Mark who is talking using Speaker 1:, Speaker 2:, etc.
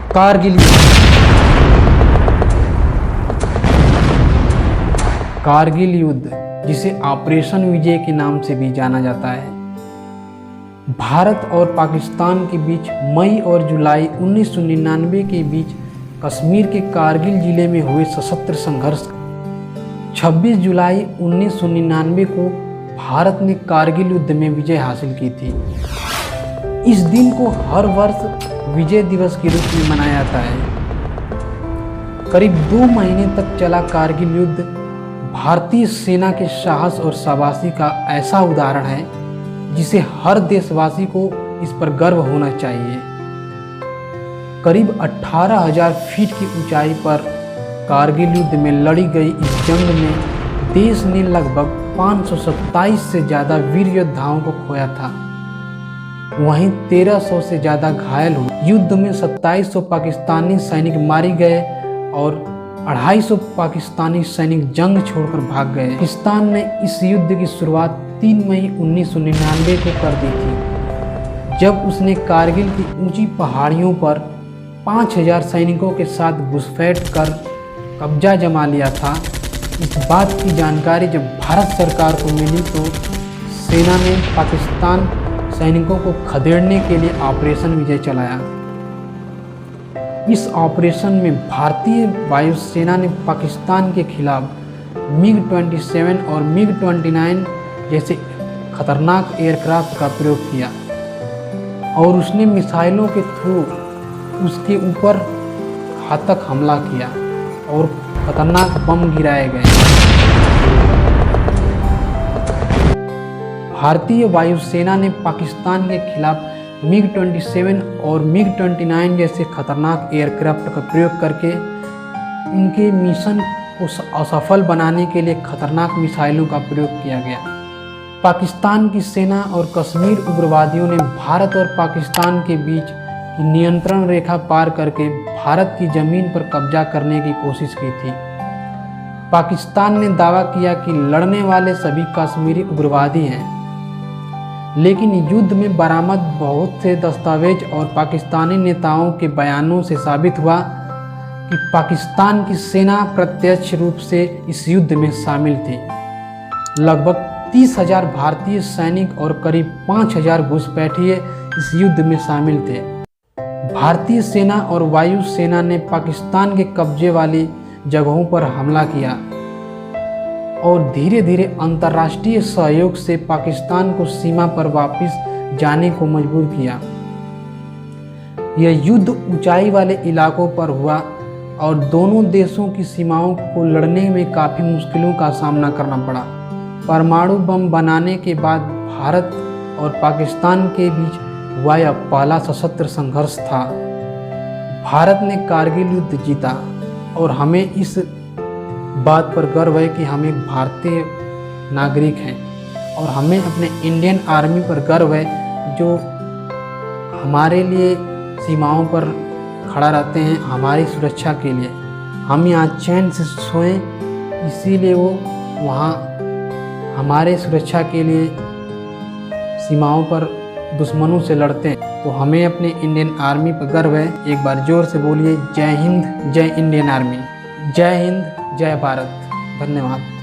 Speaker 1: कारगिल कारगिल युद्ध, जिसे ऑपरेशन विजय के नाम से भी जाना जाता है, भारत और पाकिस्तान के बीच मई और जुलाई 1999 के बीच कश्मीर के कारगिल जिले में हुए सशस्त्र संघर्ष। 26 जुलाई 1999 को भारत ने कारगिल युद्ध में विजय हासिल की थी। इस दिन को हर वर्ष विजय दिवस के रूप में मनाया जाता है। करीब 2 महीने तक चला कारगिल युद्ध भारतीय सेना के साहस और शाबाशी का ऐसा उदाहरण है जिसे हर देशवासी को इस पर गर्व होना चाहिए। करीब 18,000 फीट की ऊंचाई पर कारगिल युद्ध में लड़ी गई इस जंग में देश ने लगभग 527 से ज़्यादा वीर योद्धाओं को खोया था। वहीं 1300 से ज़्यादा घायल हुए। युद्ध में 2700 पाकिस्तानी सैनिक मारे गए और 250 पाकिस्तानी सैनिक जंग छोड़कर भाग गए। पाकिस्तान ने इस युद्ध की शुरुआत 3 मई 1999 को कर दी थी, जब उसने कारगिल की ऊंची पहाड़ियों पर 5000 सैनिकों के साथ घुसपैठ कर कब्जा जमा लिया था। इस बात की जानकारी जब भारत सरकार को मिली तो सेना ने पाकिस्तान सैनिकों को खदेड़ने के लिए ऑपरेशन विजय चलाया। इस ऑपरेशन में भारतीय वायुसेना ने पाकिस्तान के खिलाफ MiG-27 और MiG-29 जैसे खतरनाक एयरक्राफ्ट का प्रयोग किया और उसने मिसाइलों के थ्रू उसके ऊपर घातक हमला किया और खतरनाक बम गिराए गए। भारतीय वायुसेना ने पाकिस्तान के खिलाफ MiG-27 और MiG-29 जैसे खतरनाक एयरक्राफ्ट का प्रयोग करके इनके मिशन को असफल बनाने के लिए खतरनाक मिसाइलों का प्रयोग किया गया। पाकिस्तान की सेना और कश्मीर उग्रवादियों ने भारत और पाकिस्तान के बीच की नियंत्रण रेखा पार करके भारत की ज़मीन पर कब्जा करने की कोशिश की थी। पाकिस्तान ने दावा किया कि लड़ने वाले सभी कश्मीरी उग्रवादी हैं, लेकिन युद्ध में बरामद बहुत से दस्तावेज और पाकिस्तानी नेताओं के बयानों से साबित हुआ कि पाकिस्तान की सेना प्रत्यक्ष रूप से इस युद्ध में शामिल थी। लगभग 30,000 भारतीय सैनिक और करीब 5,000 घुसपैठिए इस युद्ध में शामिल थे। भारतीय सेना और वायु सेना ने पाकिस्तान के कब्जे वाली जगहों पर हमला किया और धीरे धीरे अंतर्राष्ट्रीय सहयोग से पाकिस्तान को सीमा पर वापस जाने को मजबूर किया। यह युद्ध ऊंचाई वाले इलाकों पर हुआ और दोनों देशों की सीमाओं को लड़ने में काफ़ी मुश्किलों का सामना करना पड़ा। परमाणु बम बनाने के बाद भारत और पाकिस्तान के बीच हुआ यह पहला सशस्त्र संघर्ष था। भारत ने कारगिल युद्ध जीता और हमें इस बात पर गर्व है कि हम एक भारतीय नागरिक हैं और हमें अपने इंडियन आर्मी पर गर्व है जो हमारे लिए सीमाओं पर खड़ा रहते हैं हमारी सुरक्षा के लिए। हम यहाँ चैन से सोएं, इसीलिए वो वहाँ हमारे सुरक्षा के लिए सीमाओं पर दुश्मनों से लड़ते हैं। तो हमें अपने इंडियन आर्मी पर गर्व है। एक बार जोर से बोलिए, जय हिंद, जय इंडियन आर्मी, जय हिंद, जय भारत। धन्यवाद।